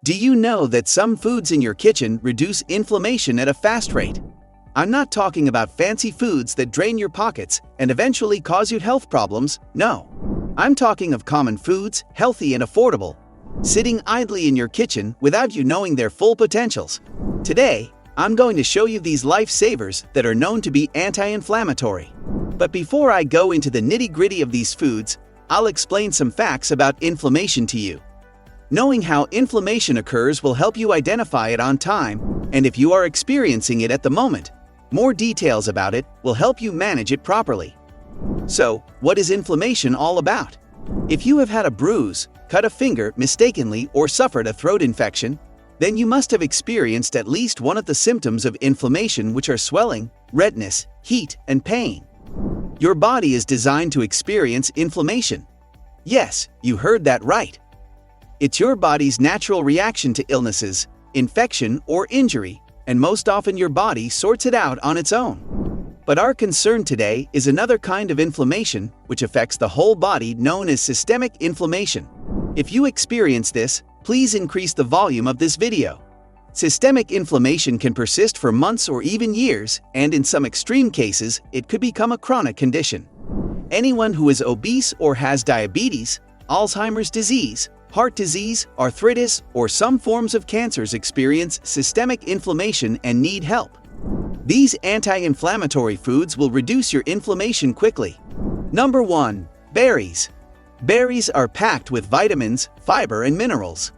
Do you know that some foods in your kitchen reduce inflammation at a fast rate? I'm not talking about fancy foods that drain your pockets and eventually cause you health problems, no. I'm talking of common foods, healthy and affordable, sitting idly in your kitchen without you knowing their full potentials. Today, I'm going to show you these lifesavers that are known to be anti-inflammatory. But before I go into the nitty-gritty of these foods, I'll explain some facts about inflammation to you. Knowing how inflammation occurs will help you identify it on time, and if you are experiencing it at the moment, more details about it will help you manage it properly. So, what is inflammation all about? If you have had a bruise, cut a finger mistakenly, or suffered a throat infection, then you must have experienced at least one of the symptoms of inflammation, which are swelling, redness, heat, and pain. Your body is designed to experience inflammation. Yes, you heard that right. It's your body's natural reaction to illnesses, infection, or injury, and most often your body sorts it out on its own. But our concern today is another kind of inflammation which affects the whole body, known as systemic inflammation. If you experience this, please increase the volume of this video. Systemic inflammation can persist for months or even years, and in some extreme cases, it could become a chronic condition. Anyone who is obese or has diabetes, Alzheimer's disease, heart disease, arthritis, or some forms of cancers experience systemic inflammation and need help. These anti-inflammatory foods will reduce your inflammation quickly. Number 1. Berries. Berries are packed with vitamins, fiber, and minerals.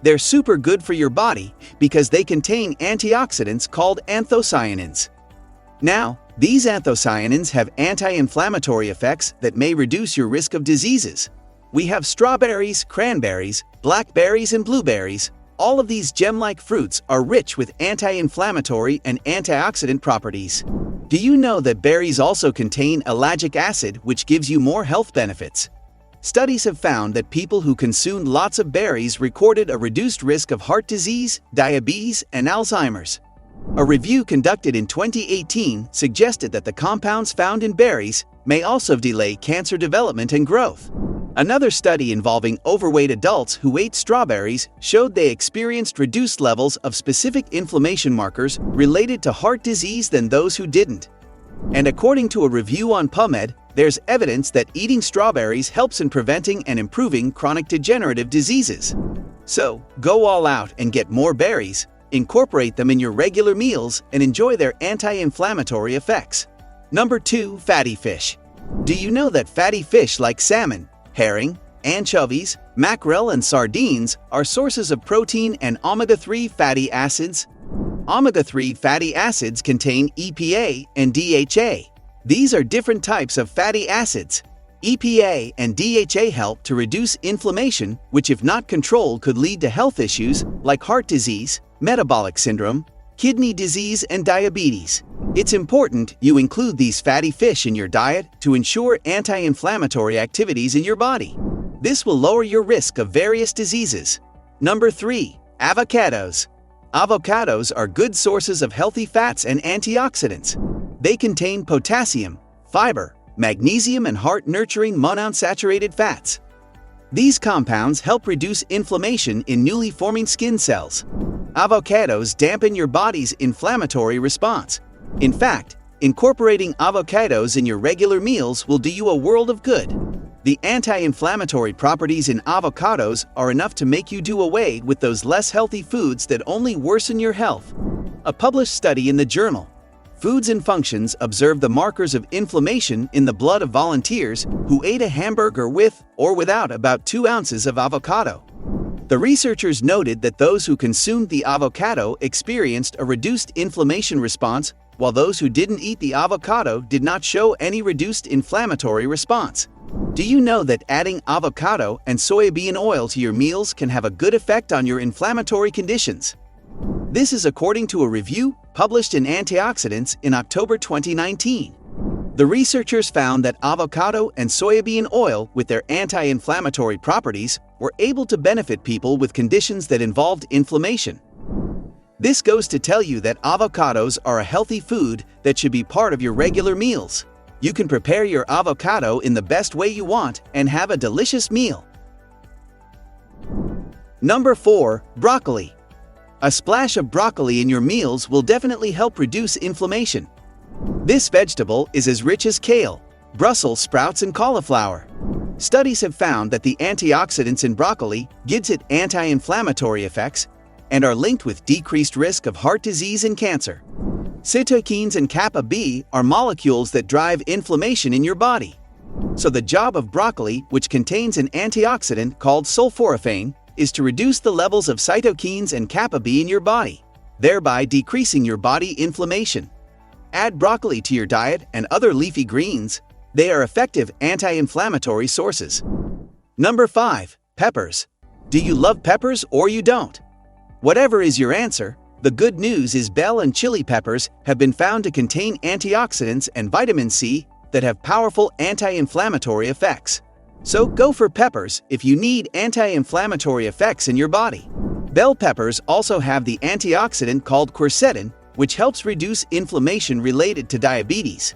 They're super good for your body because they contain antioxidants called anthocyanins. Now, these anthocyanins have anti-inflammatory effects that may reduce your risk of diseases. We have strawberries, cranberries, blackberries, and blueberries. All of these gem-like fruits are rich with anti-inflammatory and antioxidant properties. Do you know that berries also contain ellagic acid, which gives you more health benefits? Studies have found that people who consumed lots of berries recorded a reduced risk of heart disease, diabetes, and Alzheimer's. A review conducted in 2018 suggested that the compounds found in berries may also delay cancer development and growth. Another study involving overweight adults who ate strawberries showed they experienced reduced levels of specific inflammation markers related to heart disease than those who didn't. And according to a review on PubMed, there's evidence that eating strawberries helps in preventing and improving chronic degenerative diseases. So, go all out and get more berries, incorporate them in your regular meals, and enjoy their anti-inflammatory effects. Number 2. Fatty fish. Do you know that fatty fish like salmon, herring, anchovies, mackerel, and sardines are sources of protein and omega-3 fatty acids? Omega-3 fatty acids contain EPA and DHA. These are different types of fatty acids. EPA and DHA help to reduce inflammation, which if not controlled could lead to health issues like heart disease, metabolic syndrome, kidney disease, and diabetes. It's important you include these fatty fish in your diet to ensure anti-inflammatory activities in your body. This will lower your risk of various diseases. Number 3. Avocados. Avocados are good sources of healthy fats and antioxidants. They contain potassium, fiber, magnesium, and heart-nurturing monounsaturated fats. These compounds help reduce inflammation in newly forming skin cells. Avocados dampen your body's inflammatory response. In fact, incorporating avocados in your regular meals will do you a world of good. The anti-inflammatory properties in avocados are enough to make you do away with those less healthy foods that only worsen your health. A published study in the journal Foods and Functions observed the markers of inflammation in the blood of volunteers who ate a hamburger with or without about 2 ounces of avocado. The researchers noted that those who consumed the avocado experienced a reduced inflammation response, while those who didn't eat the avocado did not show any reduced inflammatory response. Do you know that adding avocado and soybean oil to your meals can have a good effect on your inflammatory conditions? This is according to a review published in Antioxidants in October 2019. The researchers found that avocado and soybean oil, with their anti-inflammatory properties, were able to benefit people with conditions that involved inflammation. This goes to tell you that avocados are a healthy food that should be part of your regular meals. You can prepare your avocado in the best way you want and have a delicious meal. Number 4. Broccoli. A splash of broccoli in your meals will definitely help reduce inflammation. This vegetable is as rich as kale, Brussels sprouts, and cauliflower. Studies have found that the antioxidants in broccoli gives it anti-inflammatory effects and are linked with decreased risk of heart disease and cancer. Cytokines and kappa B are molecules that drive inflammation in your body. So the job of broccoli, which contains an antioxidant called sulforaphane, is to reduce the levels of cytokines and kappa B in your body, thereby decreasing your body inflammation. Add broccoli to your diet and other leafy greens. They are effective anti-inflammatory sources. Number 5. Peppers. Do you love peppers or you don't? Whatever is your answer, the good news is bell and chili peppers have been found to contain antioxidants and vitamin C that have powerful anti-inflammatory effects. So go for peppers if you need anti-inflammatory effects in your body. Bell peppers also have the antioxidant called quercetin, which helps reduce inflammation related to diabetes.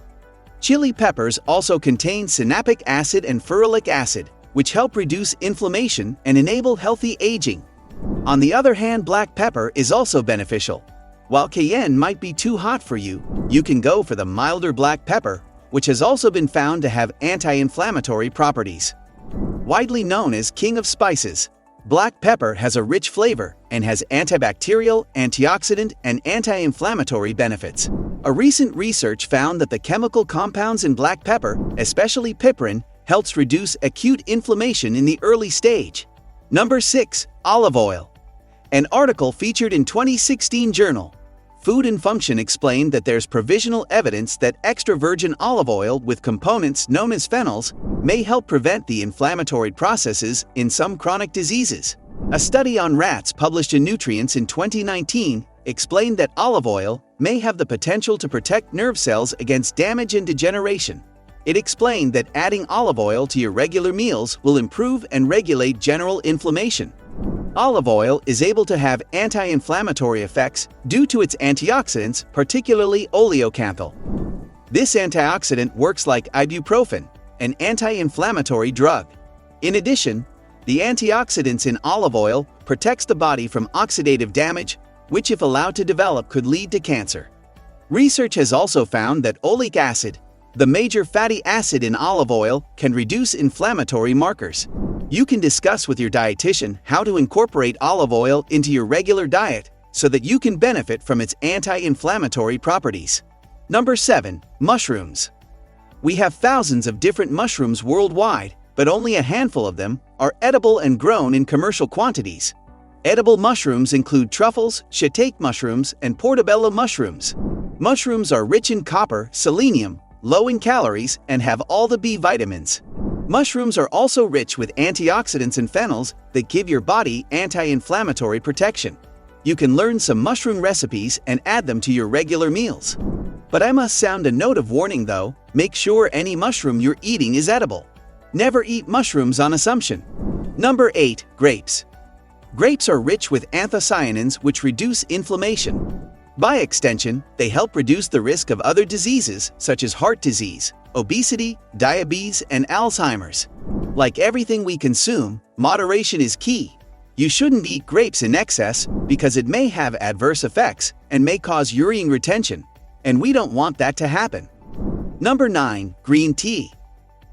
Chili peppers also contain synapic acid and ferulic acid, which help reduce inflammation and enable healthy aging. On the other hand, black pepper is also beneficial. While cayenne might be too hot for you, you can go for the milder black pepper, which has also been found to have anti-inflammatory properties. Widely known as king of spices, black pepper has a rich flavor and has antibacterial, antioxidant, and anti-inflammatory benefits. A recent research found that the chemical compounds in black pepper, especially piperine, helps reduce acute inflammation in the early stage. Number 6. Olive oil. An article featured in 2016 journal Food and Function explained that there's provisional evidence that extra virgin olive oil with components known as phenols may help prevent the inflammatory processes in some chronic diseases. A study on rats published in Nutrients in 2019 explained that olive oil may have the potential to protect nerve cells against damage and degeneration. It explained that adding olive oil to your regular meals will improve and regulate general inflammation. Olive oil is able to have anti-inflammatory effects due to its antioxidants, particularly oleocanthal. This antioxidant works like ibuprofen, an anti-inflammatory drug. In addition, the antioxidants in olive oil protects the body from oxidative damage, which if allowed to develop could lead to cancer. Research has also found that oleic acid, the major fatty acid in olive oil, can reduce inflammatory markers. You can discuss with your dietitian how to incorporate olive oil into your regular diet so that you can benefit from its anti-inflammatory properties. Number 7. Mushrooms. We have thousands of different mushrooms worldwide, but only a handful of them are edible and grown in commercial quantities. Edible mushrooms include truffles, shiitake mushrooms, and portobello mushrooms. Mushrooms are rich in copper, selenium, low in calories, and have all the B vitamins. Mushrooms are also rich with antioxidants and phenols that give your body anti-inflammatory protection. You can learn some mushroom recipes and add them to your regular meals. But I must sound a note of warning though, make sure any mushroom you're eating is edible. Never eat mushrooms on assumption. Number 8. Grapes. Grapes are rich with anthocyanins which reduce inflammation. By extension, they help reduce the risk of other diseases such as heart disease, obesity, diabetes, and Alzheimer's. Like everything we consume, moderation is key. You shouldn't eat grapes in excess because it may have adverse effects and may cause urine retention, and we don't want that to happen. Number 9. Green tea.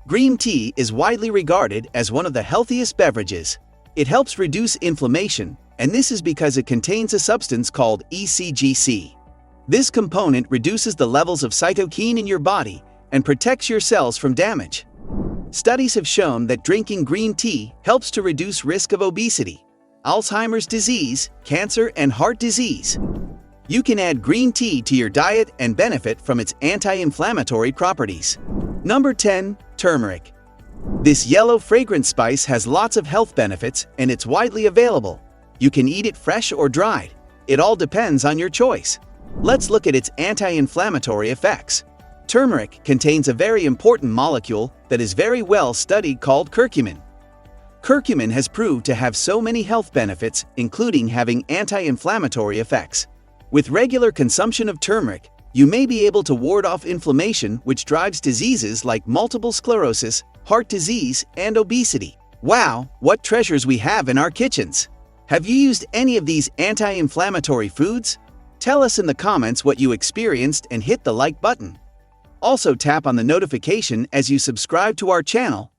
Green tea is widely regarded as one of the healthiest beverages. It helps reduce inflammation, and this is because it contains a substance called ECGC. This component reduces the levels of cytokine in your body and protects your cells from damage. Studies have shown that drinking green tea helps to reduce risk of obesity, Alzheimer's disease, cancer, and heart disease. You can add green tea to your diet and benefit from its anti-inflammatory properties. Number 10. Turmeric. This yellow fragrant spice has lots of health benefits and it's widely available. You can eat it fresh or dried. It all depends on your choice. Let's look at its anti-inflammatory effects. Turmeric contains a very important molecule that is very well studied called curcumin. Curcumin has proved to have so many health benefits, including having anti-inflammatory effects. With regular consumption of turmeric, you may be able to ward off inflammation which drives diseases like multiple sclerosis, heart disease, and obesity. Wow, what treasures we have in our kitchens! Have you used any of these anti-inflammatory foods? Tell us in the comments what you experienced and hit the like button. Also tap on the notification as you subscribe to our channel